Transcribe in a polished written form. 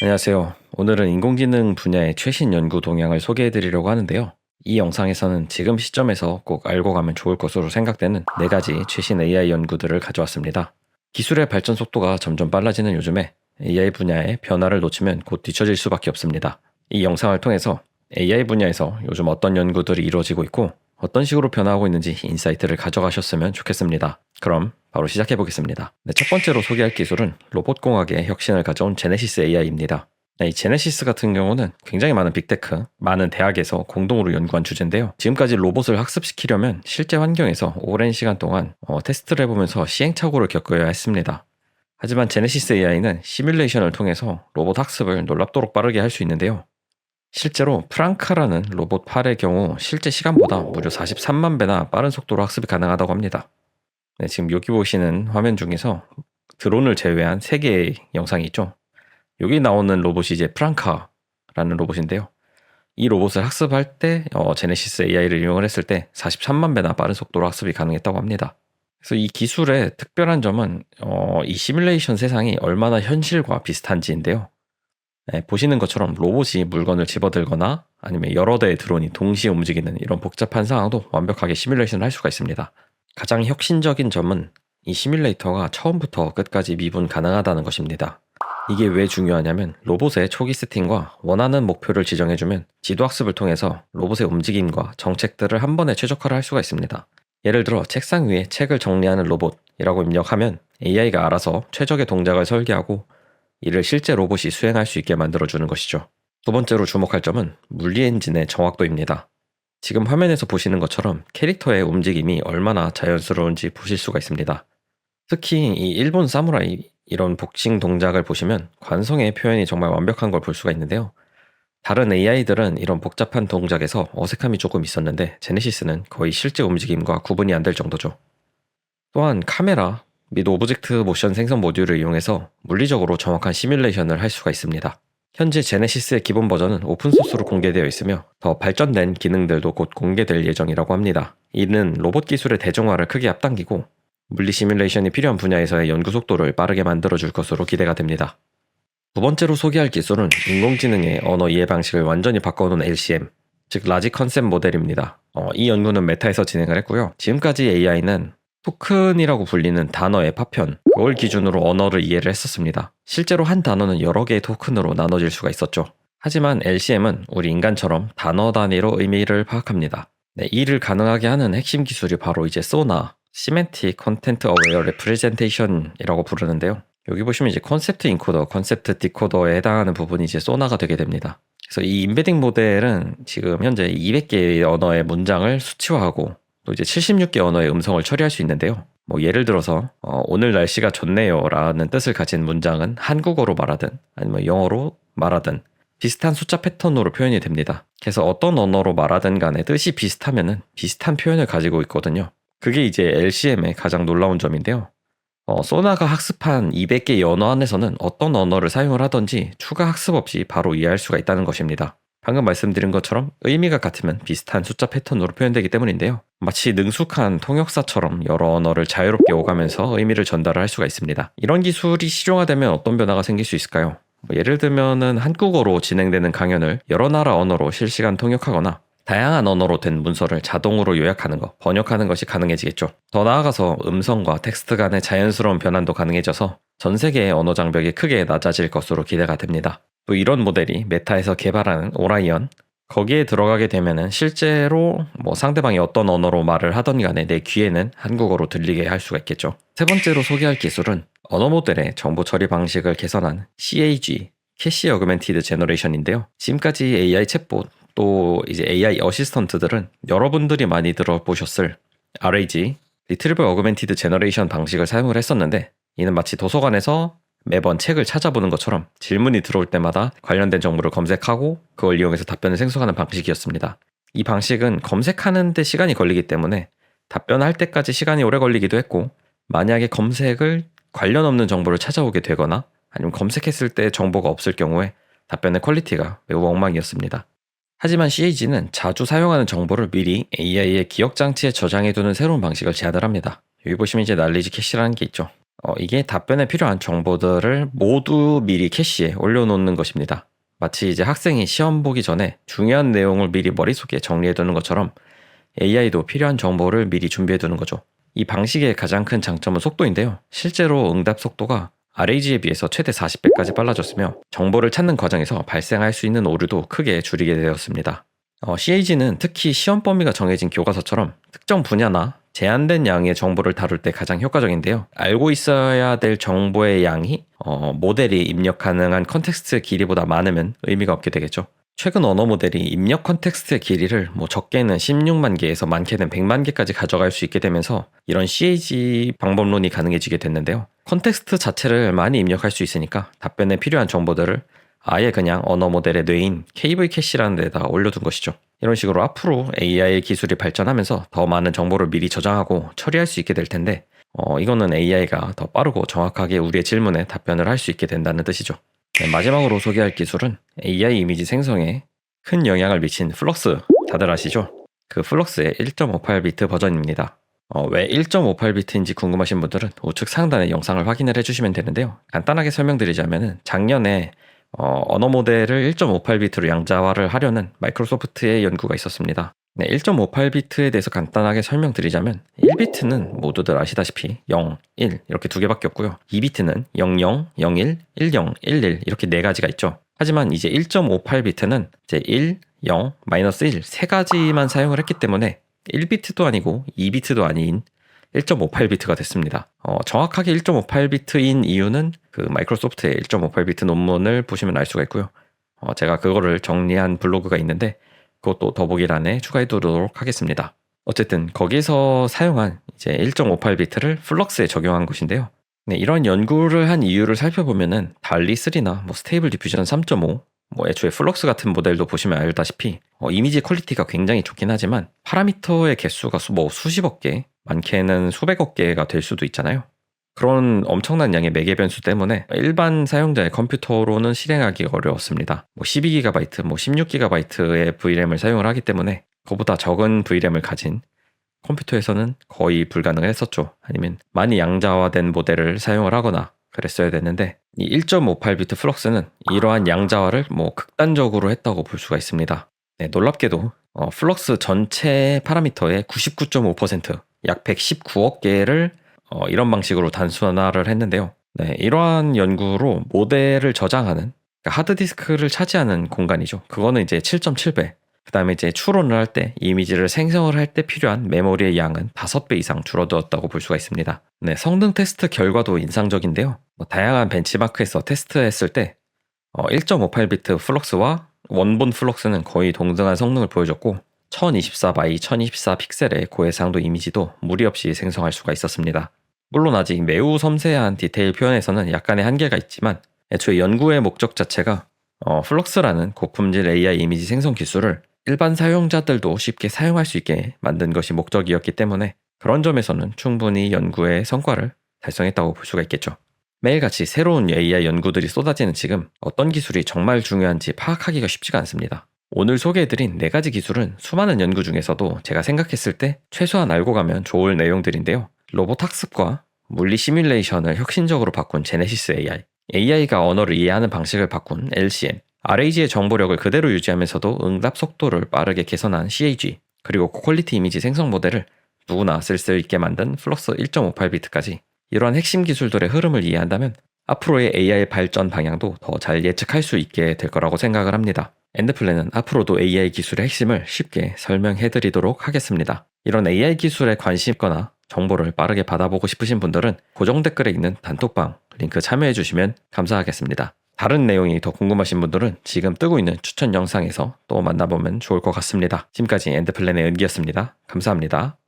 안녕하세요. 오늘은 인공지능 분야의 최신 연구 동향을 소개해 드리려고 하는데요. 이 영상에서는 지금 시점에서 꼭 알고 가면 좋을 것으로 생각되는 4가지 최신 AI 연구들을 가져왔습니다. 기술의 발전 속도가 점점 빨라지는 요즘에 AI 분야의 변화를 놓치면 곧 뒤처질 수밖에 없습니다. 이 영상을 통해서 AI 분야에서 요즘 어떤 연구들이 이루어지고 있고 어떤 식으로 변화하고 있는지 인사이트를 가져가셨으면 좋겠습니다. 그럼 바로 시작해 보겠습니다. 첫 번째로 소개할 기술은 로봇공학의 혁신을 가져온 제네시스 AI입니다. 이 제네시스 같은 경우는 굉장히 많은 빅테크, 많은 대학에서 공동으로 연구한 주제인데요. 지금까지 로봇을 학습시키려면 실제 환경에서 오랜 시간 동안 테스트를 해보면서 시행착오를 겪어야 했습니다. 하지만 제네시스 AI는 시뮬레이션을 통해서 로봇 학습을 놀랍도록 빠르게 할 수 있는데요. 실제로 프랑카라는 로봇 팔의 경우 실제 시간보다 무려 43만 배나 빠른 속도로 학습이 가능하다고 합니다. 지금 여기 보시는 화면 중에서 드론을 제외한 3개의 영상이 있죠. 여기 나오는 로봇이 이제 프랑카라는 로봇인데요. 이 로봇을 학습할 때 제네시스 AI를 이용을 했을 때 43만 배나 빠른 속도로 학습이 가능했다고 합니다. 그래서 이 기술의 특별한 점은 이 시뮬레이션 세상이 얼마나 현실과 비슷한지인데요. 보시는 것처럼 로봇이 물건을 집어들거나 아니면 여러 대의 드론이 동시에 움직이는 이런 복잡한 상황도 완벽하게 시뮬레이션을 할 수가 있습니다. 가장 혁신적인 점은 이 시뮬레이터가 처음부터 끝까지 미분 가능하다는 것입니다. 이게 왜 중요하냐면 로봇의 초기 세팅과 원하는 목표를 지정해주면 지도학습을 통해서 로봇의 움직임과 정책들을 한 번에 최적화를 할 수가 있습니다. 예를 들어 책상 위에 책을 정리하는 로봇이라고 입력하면 AI가 알아서 최적의 동작을 설계하고 이를 실제 로봇이 수행할 수 있게 만들어주는 것이죠. 두 번째로 주목할 점은 물리 엔진의 정확도입니다. 지금 화면에서 보시는 것처럼 캐릭터의 움직임이 얼마나 자연스러운지 보실 수가 있습니다. 특히 이 일본 사무라이 이런 복싱 동작을 보시면 관성의 표현이 정말 완벽한 걸 볼 수가 있는데요. 다른 AI들은 이런 복잡한 동작에서 어색함이 조금 있었는데 제네시스는 거의 실제 움직임과 구분이 안 될 정도죠. 또한 카메라 및 오브젝트 모션 생성 모듈을 이용해서 물리적으로 정확한 시뮬레이션을 할 수가 있습니다. 현재 제네시스의 기본 버전은 오픈소스로 공개되어 있으며 더 발전된 기능들도 곧 공개될 예정이라고 합니다. 이는 로봇 기술의 대중화를 크게 앞당기고 물리 시뮬레이션이 필요한 분야에서의 연구 속도를 빠르게 만들어줄 것으로 기대가 됩니다. 두 번째로 소개할 기술은 인공지능의 언어 이해 방식을 완전히 바꿔놓은 LCM, 즉 라지 컨셉 모델입니다. 이 연구는 메타에서 진행을 했고요. 지금까지 AI는 토큰이라고 불리는 단어의 파편, 그걸 기준으로 언어를 이해를 했었습니다. 실제로 한 단어는 여러 개의 토큰으로 나눠질 수가 있었죠. 하지만 LCM은 우리 인간처럼 단어 단위로 의미를 파악합니다. 이를 가능하게 하는 핵심 기술이 바로 이제 소나, Semantic Content Aware Representation이라고 부르는데요. 여기 보시면 이제 컨셉트 인코더, 컨셉트 디코더에 해당하는 부분이 이제 소나가 되게 됩니다. 그래서 이 임베딩 모델은 지금 현재 200개의 언어의 문장을 수치화하고 또 이제 76개 언어의 음성을 처리할 수 있는데요. 예를 들어서 오늘 날씨가 좋네요 라는 뜻을 가진 문장은 한국어로 말하든 아니면 영어로 말하든 비슷한 숫자 패턴으로 표현이 됩니다. 그래서 어떤 언어로 말하든 간에 뜻이 비슷하면은 비슷한 표현을 가지고 있거든요. 그게 이제 LCM의 가장 놀라운 점인데요. 소나가 학습한 200개의 언어 안에서는 어떤 언어를 사용을 하든지 추가 학습 없이 바로 이해할 수가 있다는 것입니다. 방금 말씀드린 것처럼 의미가 같으면 비슷한 숫자 패턴으로 표현되기 때문인데요. 마치 능숙한 통역사처럼 여러 언어를 자유롭게 오가면서 의미를 전달을 할 수가 있습니다. 이런 기술이 실용화되면 어떤 변화가 생길 수 있을까요? 예를 들면은 한국어로 진행되는 강연을 여러 나라 언어로 실시간 통역하거나 다양한 언어로 된 문서를 자동으로 요약하는 것, 번역하는 것이 가능해지겠죠. 더 나아가서 음성과 텍스트 간의 자연스러운 변환도 가능해져서 전 세계의 언어 장벽이 크게 낮아질 것으로 기대가 됩니다. 또 이런 모델이 메타에서 개발하는 오라이언, 거기에 들어가게 되면은 실제로 상대방이 어떤 언어로 말을 하던 간에 내 귀에는 한국어로 들리게 할 수가 있겠죠. 세 번째로 소개할 기술은 언어 모델의 정보 처리 방식을 개선한 CAG, 캐시 어그멘티드 제너레이션인데요. 지금까지 AI 챗봇, 또 이제 AI 어시스턴트들은 여러분들이 많이 들어보셨을 RAG, 리트리버 어그멘티드 제너레이션 방식을 사용을 했었는데 이는 마치 도서관에서 매번 책을 찾아보는 것처럼 질문이 들어올 때마다 관련된 정보를 검색하고 그걸 이용해서 답변을 생성하는 방식이었습니다. 이 방식은 검색하는 데 시간이 걸리기 때문에 답변할 때까지 시간이 오래 걸리기도 했고 만약에 검색을 관련 없는 정보를 찾아오게 되거나 아니면 검색했을 때 정보가 없을 경우에 답변의 퀄리티가 매우 엉망이었습니다. 하지만 CAG는 자주 사용하는 정보를 미리 AI의 기억 장치에 저장해두는 새로운 방식을 제안을 합니다. 여기 보시면 이제 날리지 캐시라는 게 있죠. 이게 답변에 필요한 정보들을 모두 미리 캐시에 올려놓는 것입니다. 마치 이제 학생이 시험 보기 전에 중요한 내용을 미리 머릿속에 정리해두는 것처럼 AI도 필요한 정보를 미리 준비해두는 거죠. 이 방식의 가장 큰 장점은 속도인데요. 실제로 응답 속도가 RAG에 비해서 최대 40배까지 빨라졌으며 정보를 찾는 과정에서 발생할 수 있는 오류도 크게 줄이게 되었습니다. CAG는 특히 시험 범위가 정해진 교과서처럼 특정 분야나 제한된 양의 정보를 다룰 때 가장 효과적인데요. 알고 있어야 될 정보의 양이 모델이 입력 가능한 컨텍스트 길이보다 많으면 의미가 없게 되겠죠. 최근 언어 모델이 입력 컨텍스트의 길이를 적게는 16만 개에서 많게는 100만 개까지 가져갈 수 있게 되면서 이런 CAG 방법론이 가능해지게 됐는데요. 컨텍스트 자체를 많이 입력할 수 있으니까 답변에 필요한 정보들을 아예 그냥 언어 모델의 뇌인 KV 캐시라는 데다 올려둔 것이죠. 이런 식으로 앞으로 AI 기술이 발전하면서 더 많은 정보를 미리 저장하고 처리할 수 있게 될 텐데 이거는 AI가 더 빠르고 정확하게 우리의 질문에 답변을 할 수 있게 된다는 뜻이죠. 네, 마지막으로 소개할 기술은 AI 이미지 생성에 큰 영향을 미친 플럭스, 다들 아시죠? 그 플럭스의 1.58비트 버전입니다. 왜 1.58비트인지 궁금하신 분들은 우측 상단의 영상을 확인을 해주시면 되는데요. 간단하게 설명드리자면 작년에 언어 모델을 1.58비트로 양자화를 하려는 마이크로소프트의 연구가 있었습니다. 네, 1.58비트에 대해서 간단하게 설명드리자면 1비트는 모두들 아시다시피 0, 1 이렇게 두 개밖에 없고요. 2비트는 00, 01, 10, 11 이렇게 네 가지가 있죠. 하지만 이제 1.58비트는 이제 1, 0, 마이너스 1 세 가지만 사용을 했기 때문에 1비트도 아니고 2비트도 아닌 1.58비트가 됐습니다. 정확하게 1.58비트인 이유는 그 마이크로소프트의 1.58비트 논문을 보시면 알 수가 있고요. 제가 그거를 정리한 블로그가 있는데 그것도 더보기란에 추가해 두도록 하겠습니다. 어쨌든 거기서 사용한 이제 1.58비트를 플럭스에 적용한 것인데요. 네, 이런 연구를 한 이유를 살펴보면은 달리3나 스테이블 디퓨전 3.5 애초에 플럭스 같은 모델도 보시면 알다시피 이미지 퀄리티가 굉장히 좋긴 하지만 파라미터의 개수가 수십억 개, 많게는 수백억 개가 될 수도 있잖아요. 그런 엄청난 양의 매개 변수 때문에 일반 사용자의 컴퓨터로는 실행하기 어려웠습니다. 12GB, 16GB의 VRAM을 사용을 하기 때문에 그보다 적은 VRAM을 가진 컴퓨터에서는 거의 불가능을 했었죠. 아니면 많이 양자화된 모델을 사용을 하거나 그랬어야 됐는데 이 1.58비트 플럭스는 이러한 양자화를 극단적으로 했다고 볼 수가 있습니다. 네, 놀랍게도 플럭스 전체 파라미터의 99.5%, 약 119억 개를 이런 방식으로 단순화를 했는데요. 네, 이러한 연구로 모델을 저장하는 그러니까 하드디스크를 차지하는 공간이죠. 그거는 이제 7.7배. 그 다음에 이제 추론을 할 때 이미지를 생성을 할 때 필요한 메모리의 양은 5배 이상 줄어들었다고 볼 수가 있습니다. 네, 성능 테스트 결과도 인상적인데요. 다양한 벤치마크에서 테스트했을 때 1.58비트 플럭스와 원본 플럭스는 거의 동등한 성능을 보여줬고 1024 x 1024 픽셀의 고해상도 이미지도 무리 없이 생성할 수가 있었습니다. 물론 아직 매우 섬세한 디테일 표현에서는 약간의 한계가 있지만 애초에 연구의 목적 자체가 플럭스라는 고품질 AI 이미지 생성 기술을 일반 사용자들도 쉽게 사용할 수 있게 만든 것이 목적이었기 때문에 그런 점에서는 충분히 연구의 성과를 달성했다고 볼 수가 있겠죠. 매일같이 새로운 AI 연구들이 쏟아지는 지금 어떤 기술이 정말 중요한지 파악하기가 쉽지가 않습니다. 오늘 소개해드린 4가지 기술은 수많은 연구 중에서도 제가 생각했을 때 최소한 알고 가면 좋을 내용들인데요. 로봇 학습과 물리 시뮬레이션을 혁신적으로 바꾼 제네시스 AI, AI가 언어를 이해하는 방식을 바꾼 LCM, RAG의 정보력을 그대로 유지하면서도 응답 속도를 빠르게 개선한 CAG, 그리고 고퀄리티 이미지 생성 모델을 누구나 쓸 수 있게 만든 플럭스 1.58비트까지 이러한 핵심 기술들의 흐름을 이해한다면 앞으로의 AI 발전 방향도 더 잘 예측할 수 있게 될 거라고 생각을 합니다. 엔드플랜은 앞으로도 AI 기술의 핵심을 쉽게 설명해드리도록 하겠습니다. 이런 AI 기술에 관심 있거나 정보를 빠르게 받아보고 싶으신 분들은 고정 댓글에 있는 단톡방 링크 참여해주시면 감사하겠습니다. 다른 내용이 더 궁금하신 분들은 지금 뜨고 있는 추천 영상에서 또 만나보면 좋을 것 같습니다. 지금까지 엔드플랜의 은기였습니다. 감사합니다.